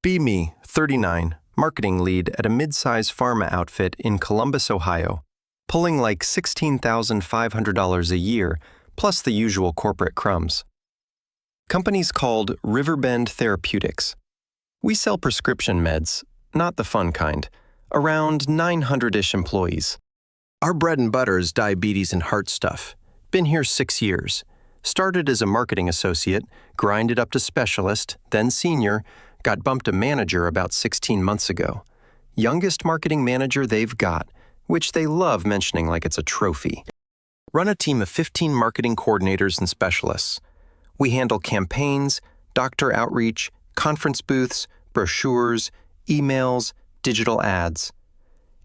Be me, 39, marketing lead at a mid-size pharma outfit in Columbus, Ohio, pulling like $16,500 a year, plus the usual corporate crumbs. Company's called Riverbend Therapeutics. We sell prescription meds, not the fun kind, around 900-ish employees. Our bread and butter is diabetes and heart stuff. Been here 6 years. Started as a marketing associate, grinded up to specialist, then senior, got bumped to manager about 16 months ago. Youngest marketing manager they've got, which they love mentioning like it's a trophy. Run a team of 15 marketing coordinators and specialists. We handle campaigns, doctor outreach, conference booths, brochures, emails, digital ads.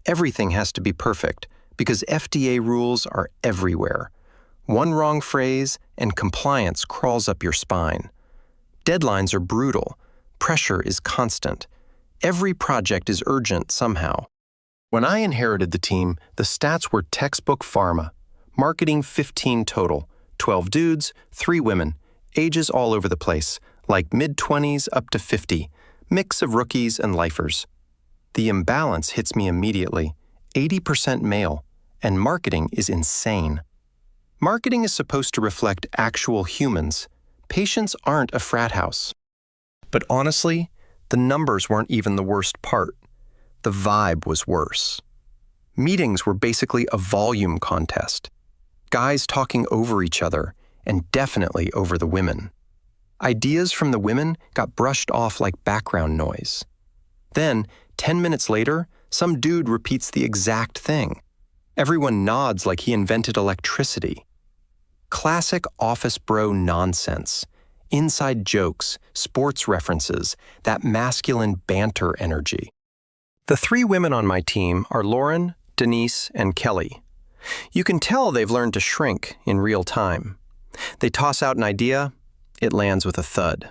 Everything has to be perfect because FDA rules are everywhere. One wrong phrase and compliance crawls up your spine. Deadlines are brutal. Pressure is constant. Every project is urgent somehow. When I inherited the team, the stats were textbook pharma. Marketing 15 total, 12 dudes, 3 women, ages all over the place, like mid-20s up to 50, mix of rookies and lifers. The imbalance hits me immediately, 80% male, and marketing is insane. Marketing is supposed to reflect actual humans. Patients aren't a frat house. But honestly, the numbers weren't even the worst part. The vibe was worse. Meetings were basically a volume contest. Guys talking over each other, and definitely over the women. Ideas from the women got brushed off like background noise. Then, 10 minutes later, some dude repeats the exact thing. Everyone nods like he invented electricity. Classic office bro nonsense. Inside jokes, sports references, that masculine banter energy. The 3 women on my team are Lauren, Denise, and Kelly. You can tell they've learned to shrink in real time. They toss out an idea, it lands with a thud.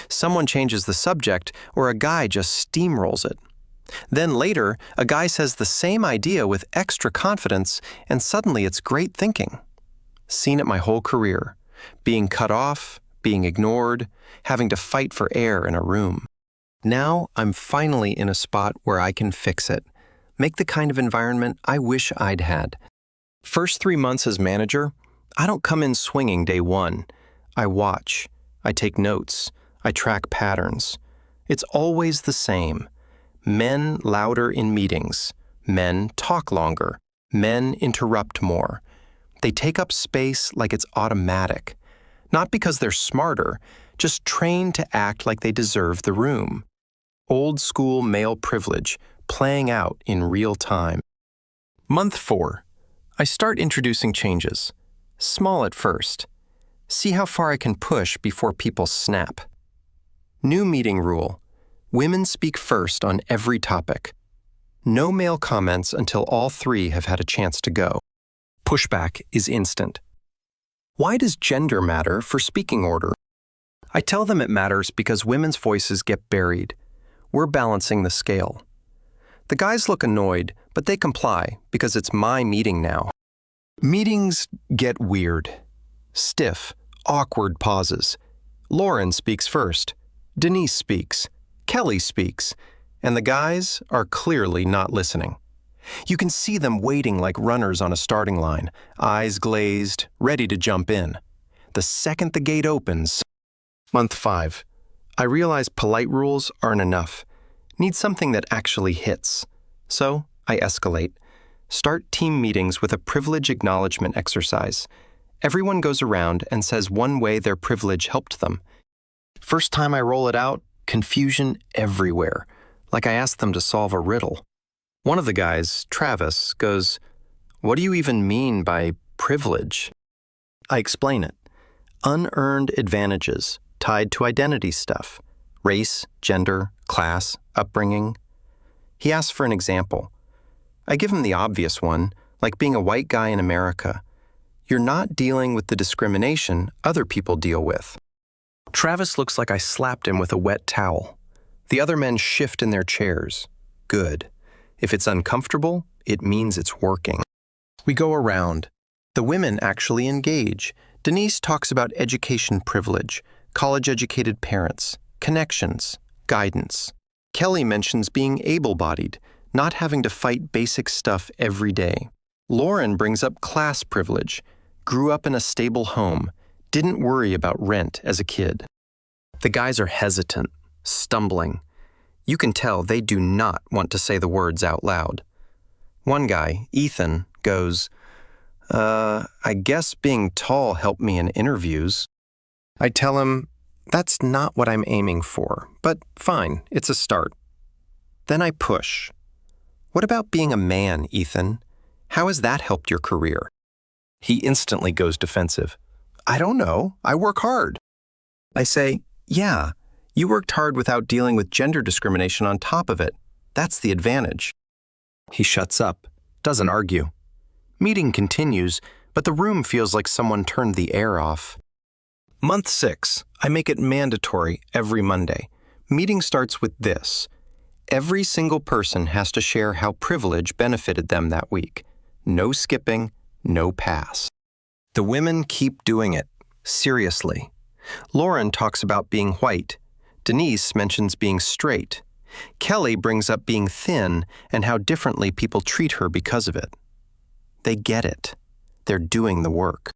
Someone changes the subject, or a guy just steamrolls it. Then later, a guy says the same idea with extra confidence, and suddenly it's great thinking. Seen it my whole career. Being cut off, being ignored, having to fight for air in a room. Now I'm finally in a spot where I can fix it. Make the kind of environment I wish I'd had. First 3 months as manager, I don't come in swinging day one. I watch. I take notes. I track patterns. It's always the same. Men louder in meetings. Men talk longer. Men interrupt more. They take up space like it's automatic. Not because they're smarter, just trained to act like they deserve the room. Old school male privilege playing out in real time. Month 4. I start introducing changes. Small at first. See how far I can push before people snap. New meeting rule. Women speak first on every topic. No male comments until all 3 have had a chance to go. Pushback is instant. Why does gender matter for speaking order? I tell them it matters because women's voices get buried. We're balancing the scale. The guys look annoyed, but they comply because it's my meeting now. Meetings get weird. Stiff, awkward pauses. Lauren speaks first. Denise speaks. Kelly speaks. And the guys are clearly not listening. You can see them waiting like runners on a starting line, eyes glazed, ready to jump in. The second the gate opens. Month 5. I realize polite rules aren't enough. Need something that actually hits. So I escalate. Start team meetings with a privilege acknowledgement exercise. Everyone goes around and says one way their privilege helped them. First time I roll it out, confusion everywhere, like I asked them to solve a riddle. One of the guys, Travis, goes, "What do you even mean by privilege?" I explain it. Unearned advantages tied to identity stuff. Race, gender, class, upbringing. He asks for an example. I give him the obvious one, like being a white guy in America. You're not dealing with the discrimination other people deal with. Travis looks like I slapped him with a wet towel. The other men shift in their chairs. Good. If it's uncomfortable, it means it's working. We go around. The women actually engage. Denise talks about education privilege, college-educated parents, connections, guidance. Kelly mentions being able-bodied, not having to fight basic stuff every day. Lauren brings up class privilege, grew up in a stable home, didn't worry about rent as a kid. The guys are hesitant, stumbling. You can tell they do not want to say the words out loud. One guy, Ethan, goes, I guess being tall helped me in interviews. I tell him, that's not what I'm aiming for, but fine, it's a start. Then I push. What about being a man, Ethan? How has that helped your career? He instantly goes defensive. I don't know, I work hard. I say, yeah, you worked hard without dealing with gender discrimination on top of it. That's the advantage. He shuts up, doesn't argue. Meeting continues, but the room feels like someone turned the air off. Month 6, I make it mandatory every Monday. Meeting starts with this. Every single person has to share how privilege benefited them that week. No skipping, no pass. The women keep doing it, seriously. Lauren talks about being white. Denise mentions being straight. Kelly brings up being thin and how differently people treat her because of it. They get it. They're doing the work.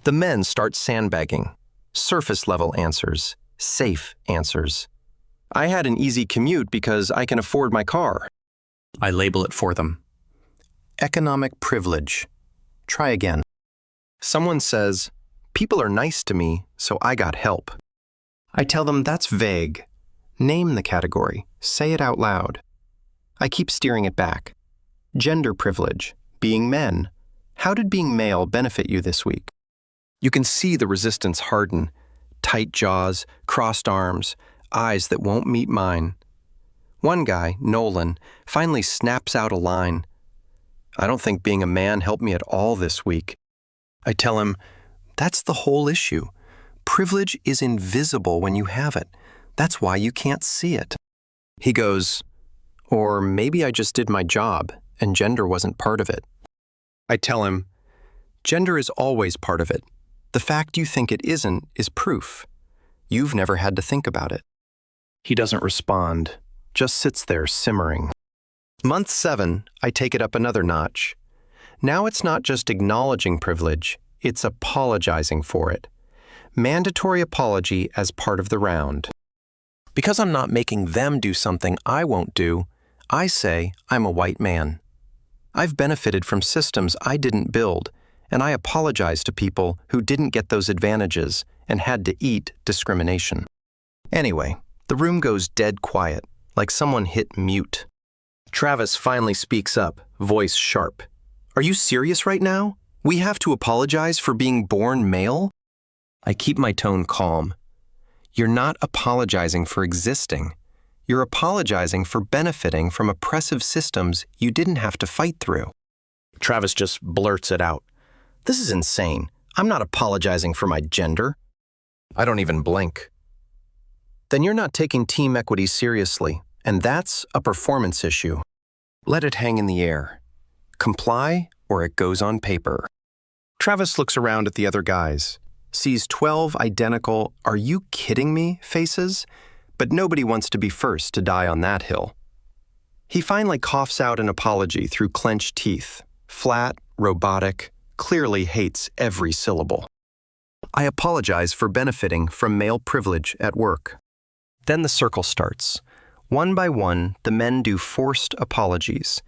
The men start sandbagging. Surface-level answers. Safe answers. I had an easy commute because I can afford my car. I label it for them. Economic privilege. Try again. Someone says, people are nice to me, so I got help. I tell them that's vague. Name the category. Say it out loud. I keep steering it back. Gender privilege. Being men. How did being male benefit you this week? You can see the resistance harden. Tight jaws, crossed arms, eyes that won't meet mine. One guy, Nolan, finally snaps out a line. I don't think being a man helped me at all this week. I tell him, that's the whole issue. Privilege is invisible when you have it. That's why you can't see it. He goes, or maybe I just did my job and gender wasn't part of it. I tell him, gender is always part of it. The fact you think it isn't is proof. You've never had to think about it. He doesn't respond, just sits there simmering. Month 7, I take it up another notch. Now it's not just acknowledging privilege, it's apologizing for it. Mandatory apology as part of the round. Because I'm not making them do something I won't do, I say I'm a white man. I've benefited from systems I didn't build, and I apologize to people who didn't get those advantages and had to eat discrimination. Anyway, the room goes dead quiet, like someone hit mute. Travis finally speaks up, voice sharp. Are you serious right now? We have to apologize for being born male? I keep my tone calm. You're not apologizing for existing. You're apologizing for benefiting from oppressive systems you didn't have to fight through. Travis just blurts it out. This is insane. I'm not apologizing for my gender. I don't even blink. Then you're not taking team equity seriously, and that's a performance issue. Let it hang in the air. Comply or it goes on paper. Travis looks around at the other guys, sees 12 identical, are you kidding me faces? But nobody wants to be first to die on that hill. He finally coughs out an apology through clenched teeth, flat, robotic, clearly hates every syllable. I apologize for benefiting from male privilege at work. Then the circle starts. One by one, the men do forced apologies.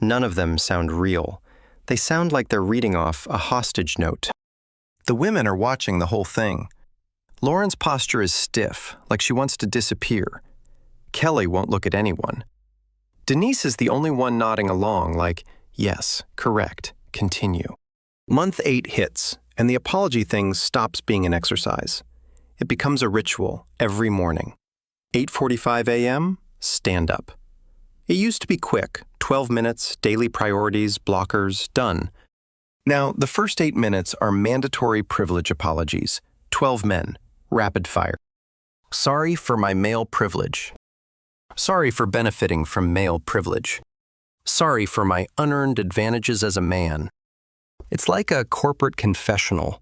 None of them sound real. They sound like they're reading off a hostage note. The women are watching the whole thing. Lauren's posture is stiff, like she wants to disappear. Kelly won't look at anyone. Denise is the only one nodding along, like, yes, correct, continue. Month 8 hits, and the apology thing stops being an exercise. It becomes a ritual every morning. 8:45 a.m., stand up. It used to be quick, 12 minutes, daily priorities, blockers, done. Now, the first 8 minutes are mandatory privilege apologies. 12 men, rapid fire. Sorry for my male privilege. Sorry for benefiting from male privilege. Sorry for my unearned advantages as a man. It's like a corporate confessional.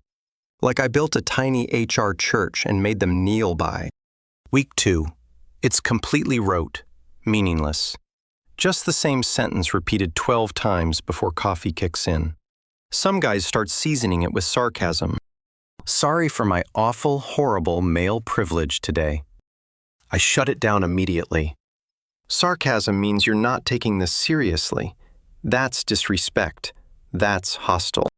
Like I built a tiny HR church and made them kneel by. Week 2. It's completely rote, meaningless. Just the same sentence repeated 12 times before coffee kicks in. Some guys start seasoning it with sarcasm. Sorry for my awful, horrible male privilege today. I shut it down immediately. Sarcasm means you're not taking this seriously. That's disrespect. That's hostile.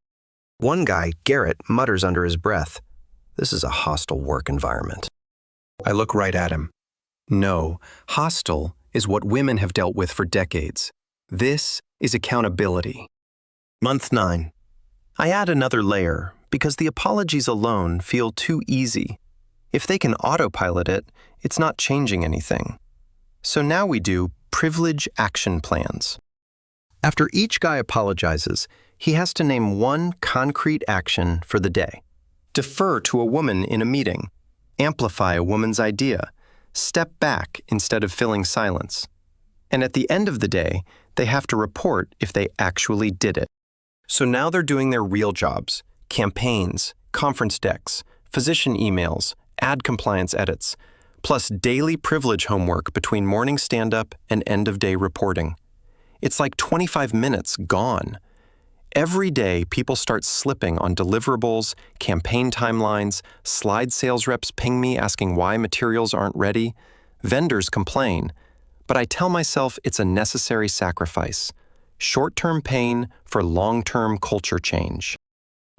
One guy, Garrett, mutters under his breath, "This is a hostile work environment." I look right at him. No, hostile is what women have dealt with for decades. This is accountability. Month 9. I add another layer because the apologies alone feel too easy. If they can autopilot it, it's not changing anything. So now we do privilege action plans. After each guy apologizes, he has to name one concrete action for the day. Defer to a woman in a meeting. Amplify a woman's idea. Step back instead of filling silence. And at the end of the day, they have to report if they actually did it. So now they're doing their real jobs: campaigns, conference decks, physician emails, ad compliance edits, plus daily privilege homework between morning stand-up and end-of-day reporting. It's like 25 minutes gone. Every day, people start slipping on deliverables, campaign timelines, slide sales reps ping me asking why materials aren't ready, vendors complain, but I tell myself it's a necessary sacrifice. Short-term pain for long-term culture change.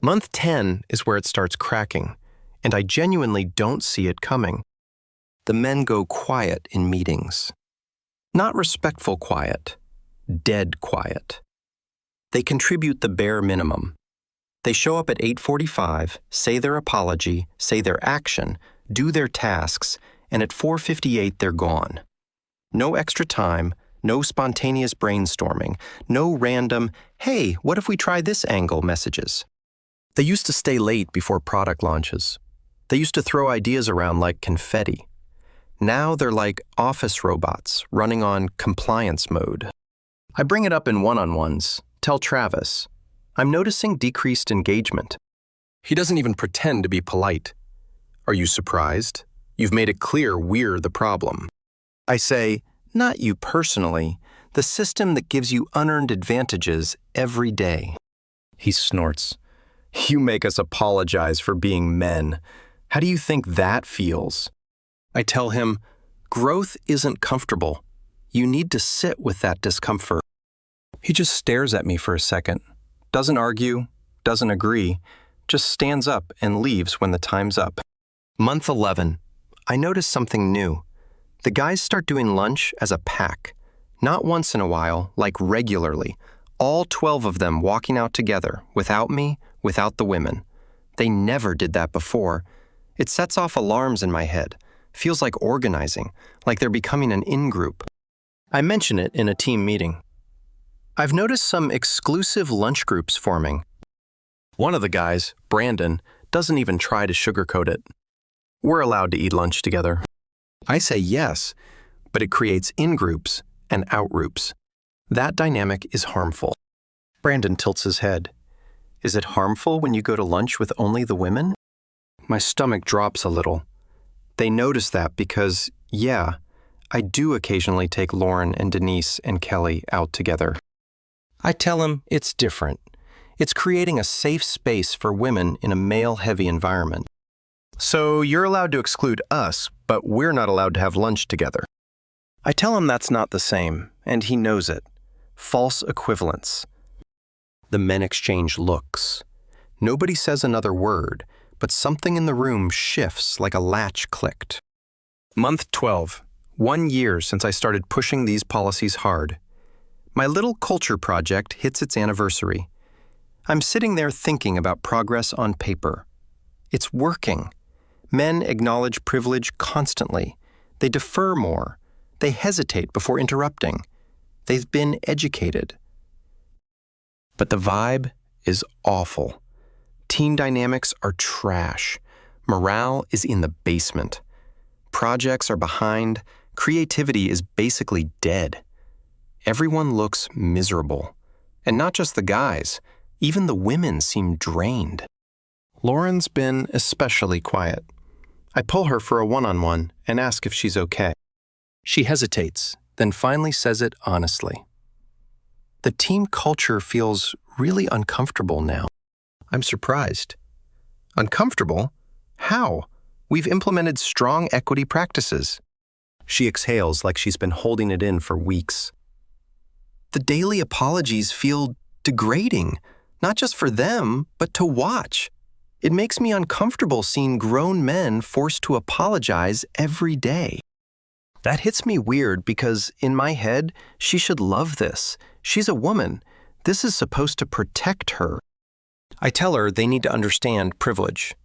Month 10 is where it starts cracking, and I genuinely don't see it coming. The men go quiet in meetings. Not respectful quiet, dead quiet. They contribute the bare minimum. They show up at 8:45, say their apology, say their action, do their tasks, and at 4:58 they're gone. No extra time, no spontaneous brainstorming, no random, "Hey, what if we try this angle" messages. They used to stay late before product launches. They used to throw ideas around like confetti. Now they're like office robots running on compliance mode. I bring it up in one-on-ones, tell Travis, I'm noticing decreased engagement. He doesn't even pretend to be polite. Are you surprised? You've made it clear we're the problem. I say, not you personally, the system that gives you unearned advantages every day. He snorts. You make us apologize for being men. How do you think that feels? I tell him, growth isn't comfortable. You need to sit with that discomfort. He just stares at me for a second, doesn't argue, doesn't agree, just stands up and leaves when the time's up. Month 11. I notice something new. The guys start doing lunch as a pack. Not once in a while, like regularly. All 12 of them walking out together, without me, without the women. They never did that before. It sets off alarms in my head. Feels like organizing, like they're becoming an in-group. I mention it in a team meeting. I've noticed some exclusive lunch groups forming. One of the guys, Brandon, doesn't even try to sugarcoat it. We're allowed to eat lunch together. I say yes, but it creates in-groups and out-groups. That dynamic is harmful. Brandon tilts his head. Is it harmful when you go to lunch with only the women? My stomach drops a little. They notice that because, yeah, I do occasionally take Lauren and Denise and Kelly out together. I tell him it's different. It's creating a safe space for women in a male-heavy environment. So you're allowed to exclude us, but we're not allowed to have lunch together. I tell him that's not the same, and he knows it. False equivalence. The men exchange looks. Nobody says another word, but something in the room shifts like a latch clicked. Month 12. 1 year since I started pushing these policies hard. My little culture project hits its anniversary. I'm sitting there thinking about progress on paper. It's working. Men acknowledge privilege constantly. They defer more. They hesitate before interrupting. They've been educated. But the vibe is awful. Team dynamics are trash. Morale is in the basement. Projects are behind. Creativity is basically dead. Everyone looks miserable. And not just the guys. Even the women seem drained. Lauren's been especially quiet. I pull her for a one-on-one and ask if she's okay. She hesitates, then finally says it honestly. The team culture feels really uncomfortable now. I'm surprised. Uncomfortable? How? We've implemented strong equity practices. She exhales like she's been holding it in for weeks. The daily apologies feel degrading, not just for them, but to watch. It makes me uncomfortable seeing grown men forced to apologize every day. That hits me weird because, in my head, she should love this. She's a woman. This is supposed to protect her. I tell her they need to understand privilege.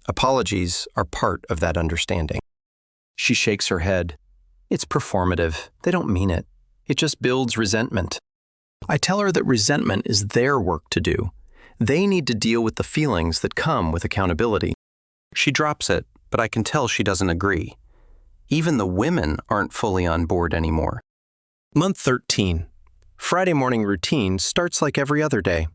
Apologies are part of that understanding. She shakes her head. It's performative. They don't mean it. It just builds resentment. I tell her that resentment is their work to do. They need to deal with the feelings that come with accountability. She drops it, but I can tell she doesn't agree. Even the women aren't fully on board anymore. Month 13. Friday morning routine starts like every other day.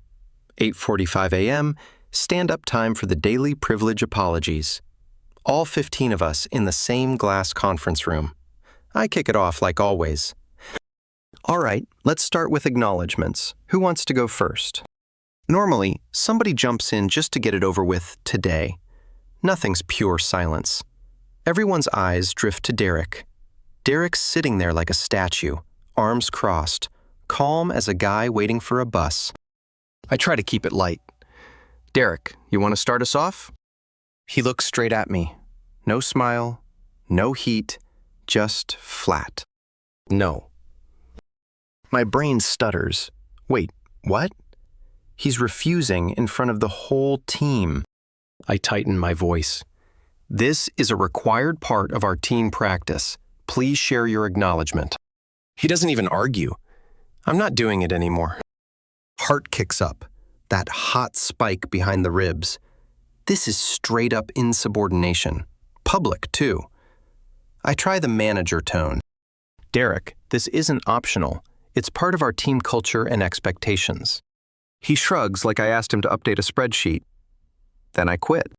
8:45 a.m., stand-up time for the daily privilege apologies. All 15 of us in the same glass conference room. I kick it off like always. All right, let's start with acknowledgements. Who wants to go first? Normally, somebody jumps in just to get it over with today. Nothing's pure silence. Everyone's eyes drift to Derek. Derek's sitting there like a statue, arms crossed, calm as a guy waiting for a bus. I try to keep it light. Derek, you want to start us off? He looks straight at me. No smile, no heat, just flat. No. My brain stutters. Wait, what? He's refusing in front of the whole team. I tighten my voice. This is a required part of our team practice. Please share your acknowledgement. He doesn't even argue. I'm not doing it anymore. Heart kicks up, that hot spike behind the ribs. This is straight up insubordination. Public, too. I try the manager tone. Derek, this isn't optional. It's part of our team culture and expectations. He shrugs like I asked him to update a spreadsheet. Then I quit.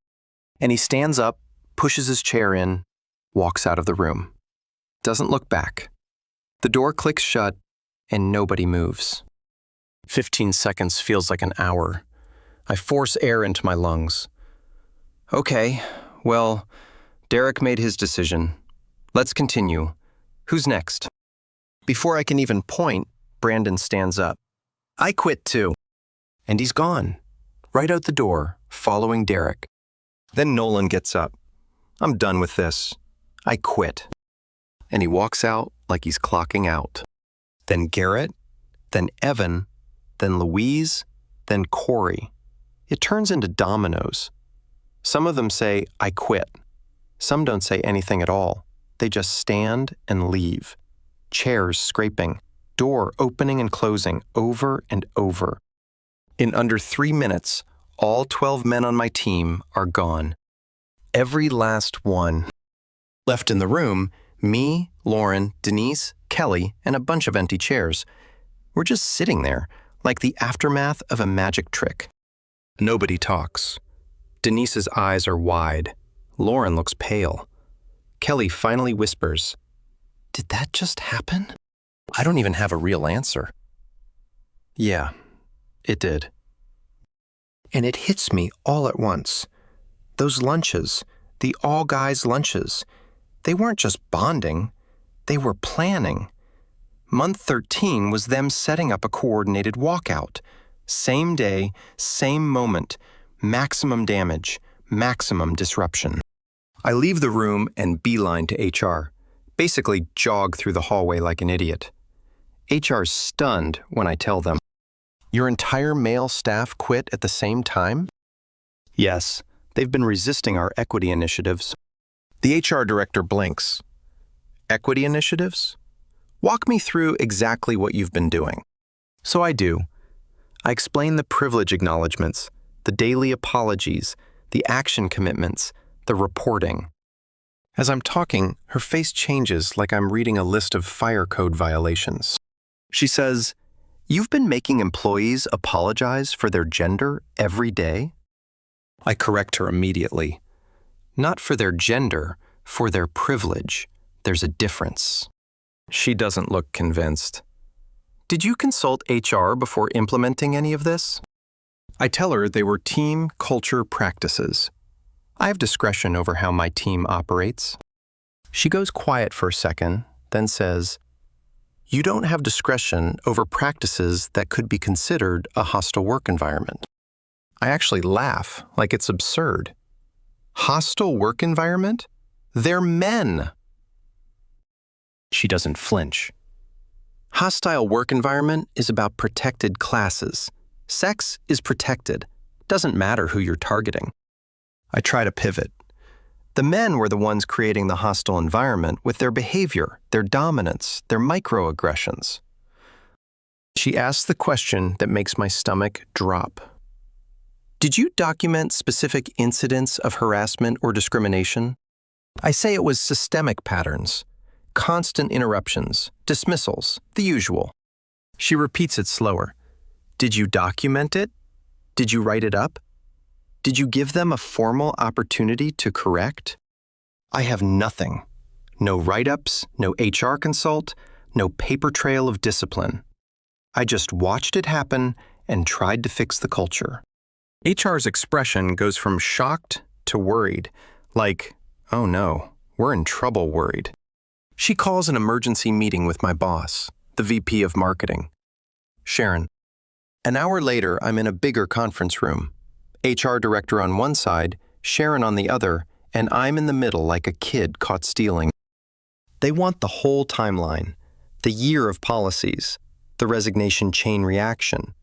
And he stands up, pushes his chair in, walks out of the room. Doesn't look back. The door clicks shut, and nobody moves. 15 seconds feels like an hour. I force air into my lungs. Okay, well, Derek made his decision. Let's continue. Who's next? Before I can even point, Brandon stands up. I quit too. And he's gone, right out the door, following Derek. Then Nolan gets up. I'm done with this. I quit. And he walks out like he's clocking out. Then Garrett, then Evan, then Louise, then Corey. It turns into dominoes. Some of them say, I quit. Some don't say anything at all. They just stand and leave. Chairs scraping, door opening and closing over and over. In under 3 minutes, all 12 men on my team are gone. Every last one. Left in the room, me, Lauren, Denise, Kelly, and a bunch of empty chairs. We're just sitting there, like the aftermath of a magic trick. Nobody talks. Denise's eyes are wide. Lauren looks pale. Kelly finally whispers, "Did that just happen?" I don't even have a real answer. Yeah, it did. And it hits me all at once. Those lunches, the all-guys lunches, they weren't just bonding, they were planning. Month 13 was them setting up a coordinated walkout. Same day, same moment, maximum damage, maximum disruption. I leave the room and beeline to HR, basically jog through the hallway like an idiot. HR's stunned when I tell them, "Your entire male staff quit at the same time?" Yes, they've been resisting our equity initiatives. The HR director blinks. Equity initiatives? Walk me through exactly what you've been doing. So I do. I explain the privilege acknowledgements, the daily apologies, the action commitments, the reporting. As I'm talking, her face changes like I'm reading a list of fire code violations. She says, "You've been making employees apologize for their gender every day?" I correct her immediately. Not for their gender, for their privilege. There's a difference. She doesn't look convinced. Did you consult HR before implementing any of this? I tell her they were team culture practices. I have discretion over how my team operates. She goes quiet for a second, then says, "You don't have discretion over practices that could be considered a hostile work environment." I actually laugh, like it's absurd. Hostile work environment? They're men. She doesn't flinch. Hostile work environment is about protected classes. Sex is protected. Doesn't matter who you're targeting. I try to pivot. The men were the ones creating the hostile environment with their behavior, their dominance, their microaggressions. She asks the question that makes my stomach drop. Did you document specific incidents of harassment or discrimination? I say it was systemic patterns, constant interruptions, dismissals, the usual. She repeats it slower. Did you document it? Did you write it up? Did you give them a formal opportunity to correct? I have nothing. No write-ups, no HR consult, no paper trail of discipline. I just watched it happen and tried to fix the culture. HR's expression goes from shocked to worried, like, oh no, we're in trouble worried. She calls an emergency meeting with my boss, the VP of marketing. Sharon. An hour later, I'm in a bigger conference room. HR director on one side, Sharon on the other, and I'm in the middle like a kid caught stealing. They want the whole timeline, the year of policies, the resignation chain reaction.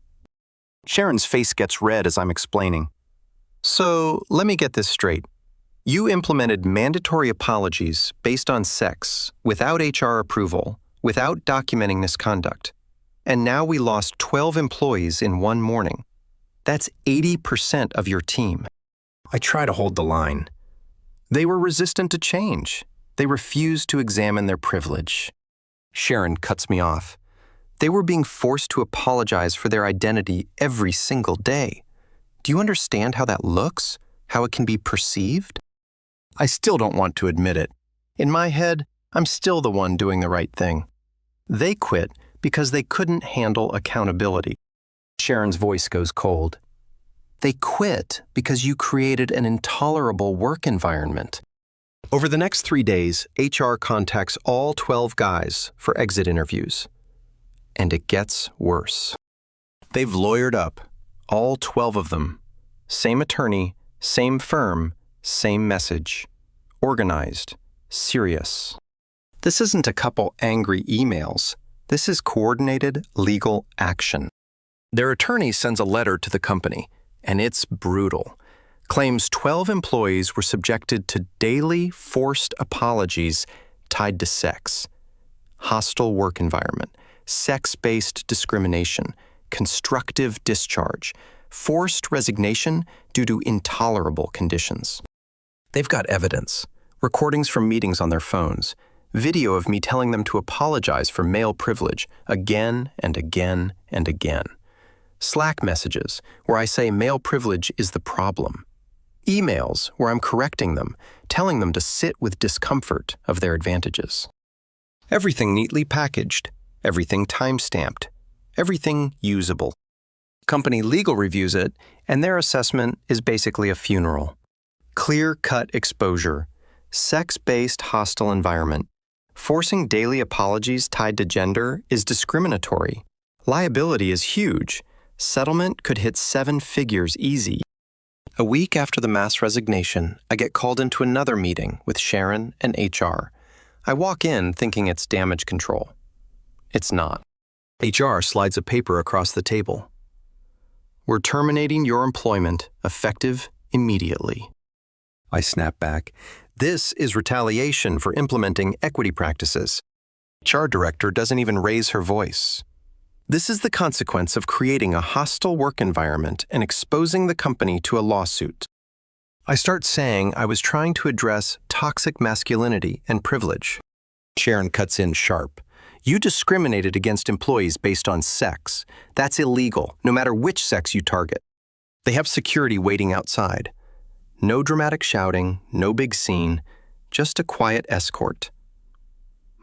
Sharon's face gets red as I'm explaining. So, let me get this straight. You implemented mandatory apologies based on sex, without HR approval, without documenting misconduct. And now we lost 12 employees in one morning. That's 80% of your team. I try to hold the line. They were resistant to change. They refused to examine their privilege. Sharon cuts me off. They were being forced to apologize for their identity every single day. Do you understand how that looks? How it can be perceived? I still don't want to admit it. In my head, I'm still the one doing the right thing. They quit because they couldn't handle accountability. Sharon's voice goes cold. They quit because you created an intolerable work environment. Over the next 3 days, HR contacts all 12 guys for exit interviews. And it gets worse. They've lawyered up, all 12 of them. Same attorney, same firm, same message. Organized, serious. This isn't a couple angry emails. This is coordinated legal action. Their attorney sends a letter to the company, and it's brutal. Claims 12 employees were subjected to daily forced apologies tied to sex, hostile work environment, sex-based discrimination, constructive discharge, forced resignation due to intolerable conditions. They've got evidence, recordings from meetings on their phones, video of me telling them to apologize for male privilege again and again and again. Slack messages where I say male privilege is the problem. Emails where I'm correcting them, telling them to sit with discomfort of their advantages. Everything neatly packaged, everything time-stamped, everything usable. Company legal reviews it, and their assessment is basically a funeral. Clear-cut exposure, sex-based hostile environment. Forcing daily apologies tied to gender is discriminatory. Liability is huge. Settlement could hit 7 figures easy. A week after the mass resignation, I get called into another meeting with Sharon and HR. I walk in thinking it's damage control. It's not. HR slides a paper across the table. We're terminating your employment, effective immediately. I snap back. This is retaliation for implementing equity practices. HR director doesn't even raise her voice. This is the consequence of creating a hostile work environment and exposing the company to a lawsuit. I start saying I was trying to address toxic masculinity and privilege. Sharon cuts in sharp. You discriminated against employees based on sex. That's illegal, no matter which sex you target. They have security waiting outside. No dramatic shouting, no big scene, just a quiet escort.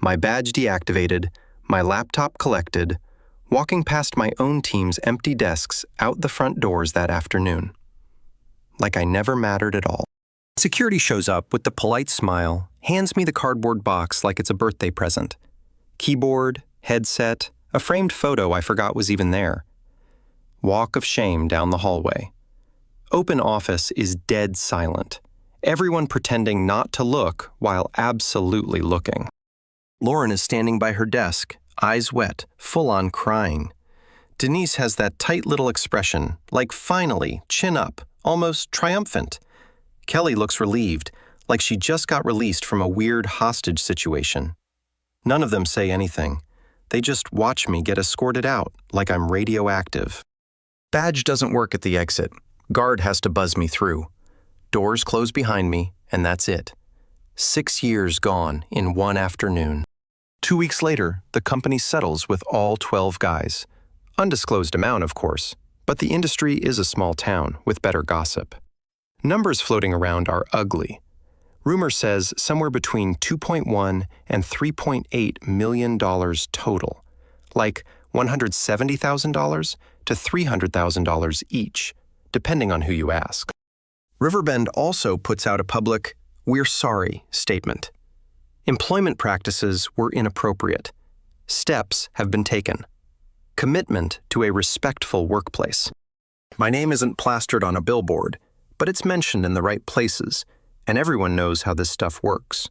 my badge deactivated, my laptop collected, walking past my own team's empty desks out the front doors that afternoon. Like I never mattered at all. Security shows up with the polite smile, hands me the cardboard box like it's a birthday present. Keyboard, headset, a framed photo I forgot was even there. Walk of shame down the hallway. Open office is dead silent. Everyone pretending not to look while absolutely looking. Lauren is standing by her desk, eyes wet, full on crying. Denise has that tight little expression, like finally, chin up, almost triumphant. Kelly looks relieved, like she just got released from a weird hostage situation. None of them say anything. They just watch me get escorted out, like I'm radioactive. Badge doesn't work at the exit. Guard has to buzz me through. Doors close behind me, and that's it. 6 years gone in one afternoon. 2 weeks later, the company settles with all 12 guys. Undisclosed amount, of course, but the industry is a small town with better gossip. Numbers floating around are ugly. Rumor says somewhere between $2.1 and $3.8 million total, like $170,000 to $300,000 each, depending on who you ask. Riverbend also puts out a public, "We're sorry" statement. Employment practices were inappropriate. Steps have been taken. Commitment to a respectful workplace. My name isn't plastered on a billboard, but it's mentioned in the right places, and everyone knows how this stuff works.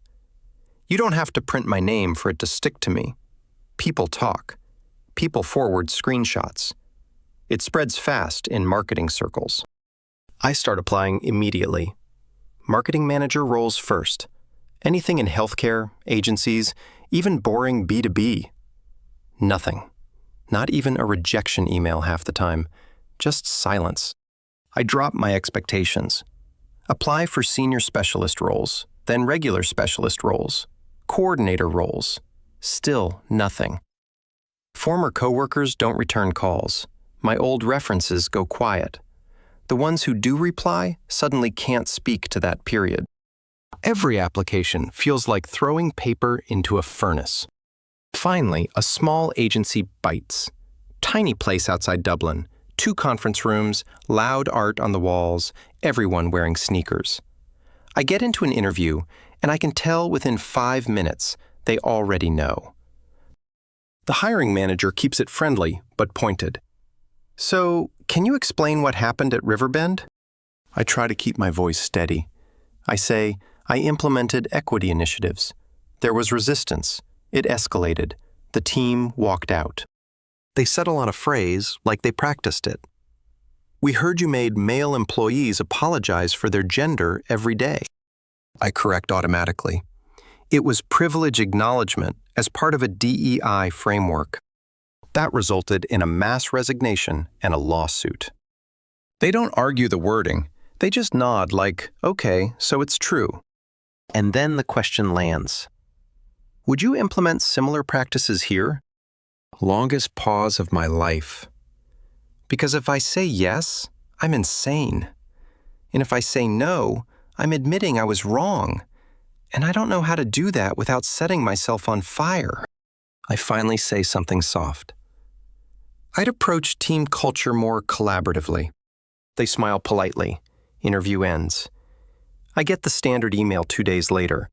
You don't have to print my name for it to stick to me. People talk. People forward screenshots. It spreads fast in marketing circles. I start applying immediately. Marketing manager roles first. Anything in healthcare, agencies, even boring B2B. Nothing. Not even a rejection email half the time. Just silence. I drop my expectations. Apply for senior specialist roles, then regular specialist roles, coordinator roles. Still nothing. Former coworkers don't return calls. My old references go quiet. The ones who do reply suddenly can't speak to that period. Every application feels like throwing paper into a furnace. Finally, a small agency bites. Tiny place outside Dublin, 2 conference rooms, loud art on the walls, everyone wearing sneakers. I get into an interview, and I can tell within 5 minutes they already know. The hiring manager keeps it friendly, but pointed. "So, can you explain what happened at Riverbend?" I try to keep my voice steady. I say, I implemented equity initiatives. There was resistance. It escalated. The team walked out. They settle on a phrase like they practiced it. "We heard you made male employees apologize for their gender every day." I correct automatically. It was privilege acknowledgement as part of a DEI framework. That resulted in a mass resignation and a lawsuit. They don't argue the wording. They just nod like, "Okay, so it's true." And then the question lands. Would you implement similar practices here? Longest pause of my life. Because if I say yes, I'm insane. And if I say no, I'm admitting I was wrong. And I don't know how to do that without setting myself on fire. I finally say something soft. I'd approach team culture more collaboratively. They smile politely. Interview ends. I get the standard email 2 days later.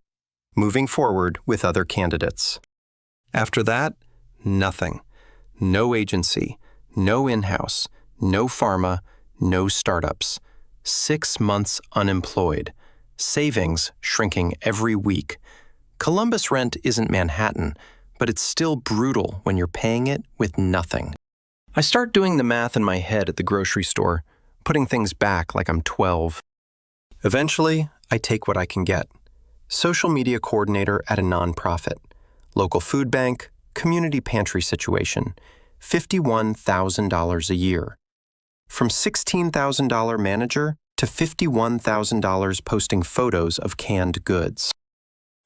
Moving forward with other candidates. After that, nothing. No agency, no in-house, no pharma, no startups. 6 months unemployed. Savings shrinking every week. Columbus rent isn't Manhattan, but it's still brutal when you're paying it with nothing. I start doing the math in my head at the grocery store, putting things back like I'm 12. Eventually, I take what I can get. Social media coordinator at a nonprofit, local food bank, community pantry situation, $51,000 a year. From $16,000 manager to $51,000 posting photos of canned goods.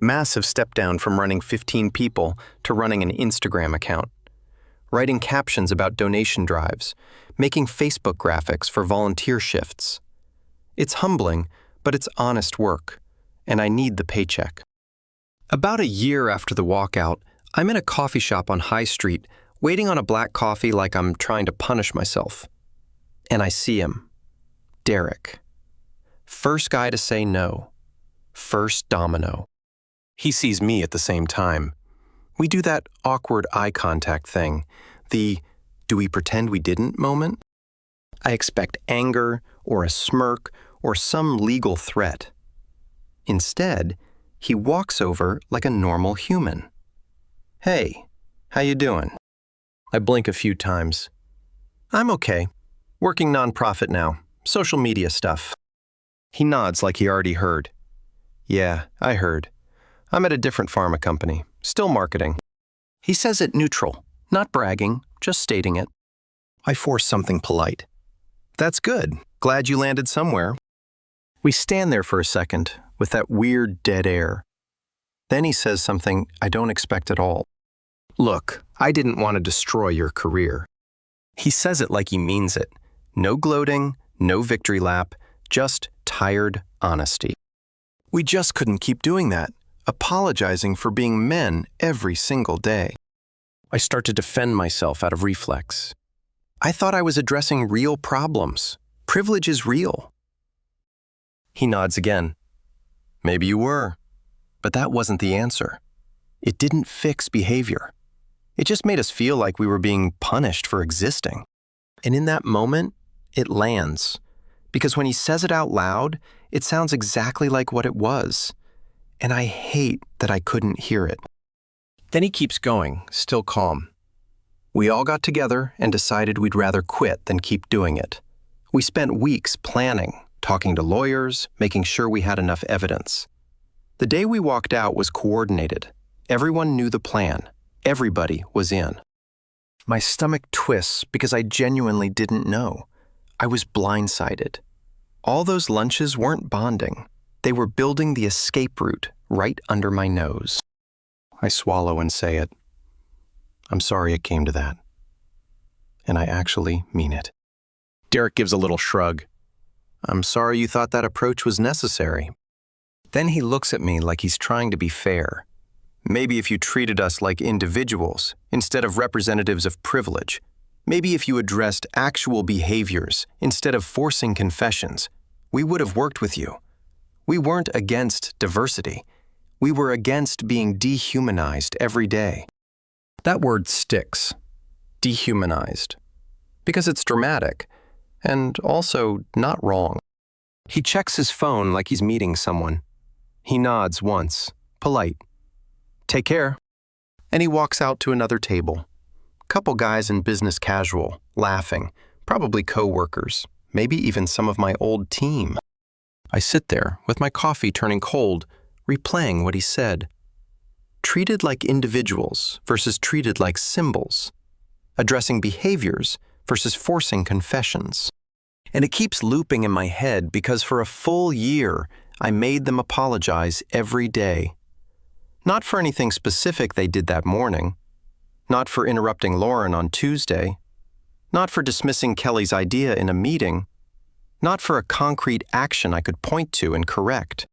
Massive step down from running 15 people to running an Instagram account. Writing captions about donation drives, making Facebook graphics for volunteer shifts. It's humbling, but it's honest work, and I need the paycheck. About a year after the walkout, I'm in a coffee shop on High Street, waiting on a black coffee like I'm trying to punish myself. And I see him. Derek. First guy to say no. First domino. He sees me at the same time. We do that awkward eye contact thing, the "do we pretend we didn't" moment. I expect anger or a smirk or some legal threat. Instead, he walks over like a normal human. "Hey, how you doing?" I blink a few times. "I'm okay. Working nonprofit now. Social media stuff." He nods like he already heard. "Yeah, I heard. I'm at a different pharma company. Still marketing." He says it neutral, not bragging, just stating it. I force something polite. "That's good. Glad you landed somewhere." We stand there for a second, with that weird dead air. Then he says something I don't expect at all. "Look, I didn't want to destroy your career." He says it like he means it. No gloating, no victory lap, just tired honesty. We just couldn't keep doing that, apologizing for being men every single day. I start to defend myself out of reflex. I thought I was addressing real problems. Privilege is real. He nods again. "Maybe you were, but that wasn't the answer. It didn't fix behavior. It just made us feel like we were being punished for existing." And in that moment, it lands. Because when he says it out loud, it sounds exactly like what it was. And I hate that I couldn't hear it. Then he keeps going, still calm. "We all got together and decided we'd rather quit than keep doing it. We spent weeks planning, talking to lawyers, making sure we had enough evidence. The day we walked out was coordinated. Everyone knew the plan. Everybody was in." My stomach twists because I genuinely didn't know. I was blindsided. All those lunches weren't bonding. They were building the escape route right under my nose. I swallow and say it. "I'm sorry it came to that." And I actually mean it. Derek gives a little shrug. "I'm sorry you thought that approach was necessary." Then he looks at me like he's trying to be fair. "Maybe if you treated us like individuals instead of representatives of privilege, maybe if you addressed actual behaviors instead of forcing confessions, we would have worked with you. We weren't against diversity. We were against being dehumanized every day." That word sticks. Dehumanized. Because it's dramatic, and also not wrong. He checks his phone like he's meeting someone. He nods once, polite. "Take care." And he walks out to another table. Couple guys in business casual, laughing, probably co-workers, maybe even some of my old team. I sit there with my coffee turning cold, replaying what he said. Treated like individuals versus treated like symbols. Addressing behaviors versus forcing confessions. And it keeps looping in my head because for a full year, I made them apologize every day. Not for anything specific they did that morning. Not for interrupting Lauren on Tuesday. Not for dismissing Kelly's idea in a meeting. Not for a concrete action I could point to and correct.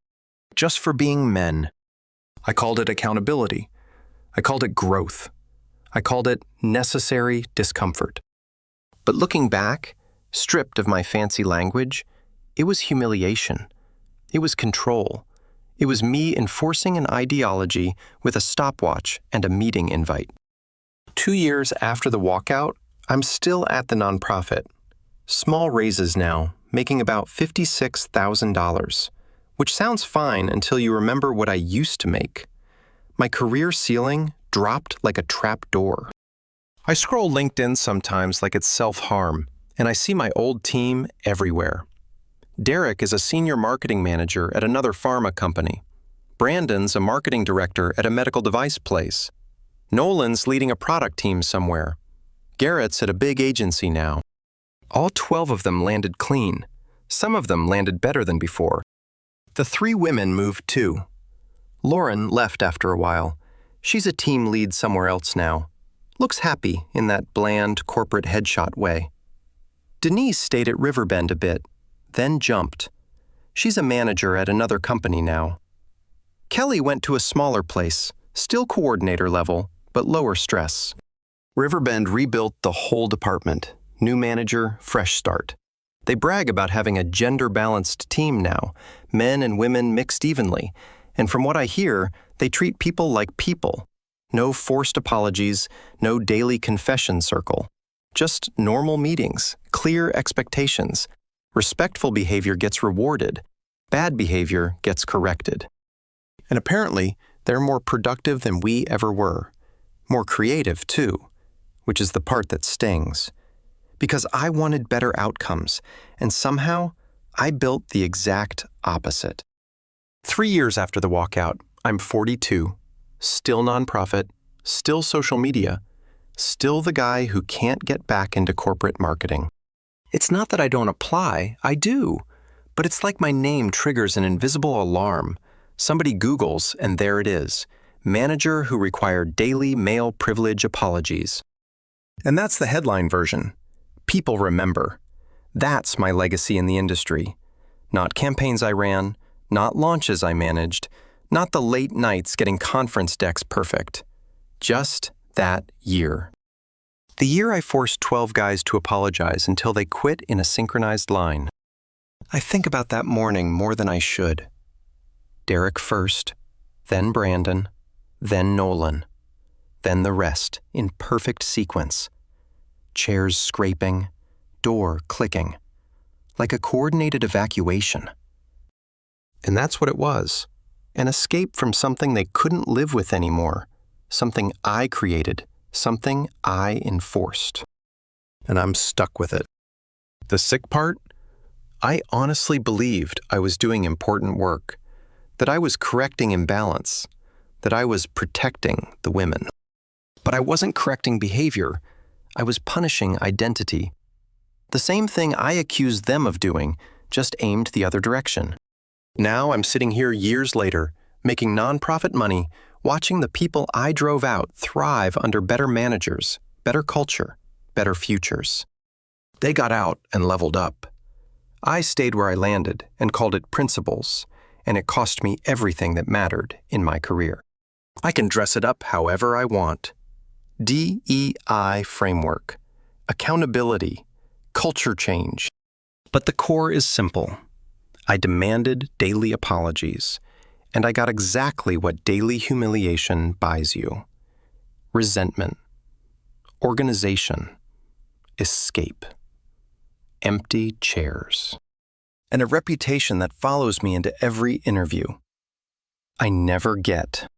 Just for being men. I called it accountability. I called it growth. I called it necessary discomfort. But looking back, stripped of my fancy language, it was humiliation. It was control. It was me enforcing an ideology with a stopwatch and a meeting invite. 2 years after the walkout, I'm still at the nonprofit. Small raises now, making about $56,000, which sounds fine until you remember what I used to make. My career ceiling dropped like a trap door. I scroll LinkedIn sometimes like it's self-harm, and I see my old team everywhere. Derek is a senior marketing manager at another pharma company. Brandon's a marketing director at a medical device place. Nolan's leading a product team somewhere. Garrett's at a big agency now. All 12 of them landed clean. Some of them landed better than before. The 3 women moved too. Lauren left after a while. She's a team lead somewhere else now. Looks happy in that bland corporate headshot way. Denise stayed at Riverbend a bit, then jumped. She's a manager at another company now. Kelly went to a smaller place, still coordinator level, but lower stress. Riverbend rebuilt the whole department. New manager, fresh start. They brag about having a gender-balanced team now, men and women mixed evenly, and from what I hear, they treat people like people. No forced apologies, no daily confession circle. Just normal meetings, clear expectations. Respectful behavior gets rewarded. Bad behavior gets corrected. And apparently, they're more productive than we ever were. More creative, too, which is the part that stings. Because I wanted better outcomes, and somehow, I built the exact opposite. 3 years after the walkout, I'm 42, still nonprofit, still social media, still the guy who can't get back into corporate marketing. It's not that I don't apply, I do. But it's like my name triggers an invisible alarm. Somebody Googles, and there it is. Manager who required daily male privilege apologies. And that's the headline version. People remember. That's my legacy in the industry. Not campaigns I ran, not launches I managed, not the late nights getting conference decks perfect. Just that year. The year I forced 12 guys to apologize until they quit in a synchronized line. I think about that morning more than I should. Derek first, then Brandon, then Nolan, then the rest in perfect sequence. Chairs scraping, door clicking, like a coordinated evacuation. And that's what it was, an escape from something they couldn't live with anymore, something I created, something I enforced. And I'm stuck with it. The sick part? I honestly believed I was doing important work, that I was correcting imbalance, that I was protecting the women. But I wasn't correcting behavior, I was punishing identity. The same thing I accused them of doing, just aimed the other direction. Now I'm sitting here years later, making nonprofit money, watching the people I drove out thrive under better managers, better culture, better futures. They got out and leveled up. I stayed where I landed and called it principles, and it cost me everything that mattered in my career. I can dress it up however I want. DEI framework, accountability, culture change. But the core is simple. I demanded daily apologies, and I got exactly what daily humiliation buys you. Resentment, organization, escape, empty chairs, and a reputation that follows me into every interview. I never get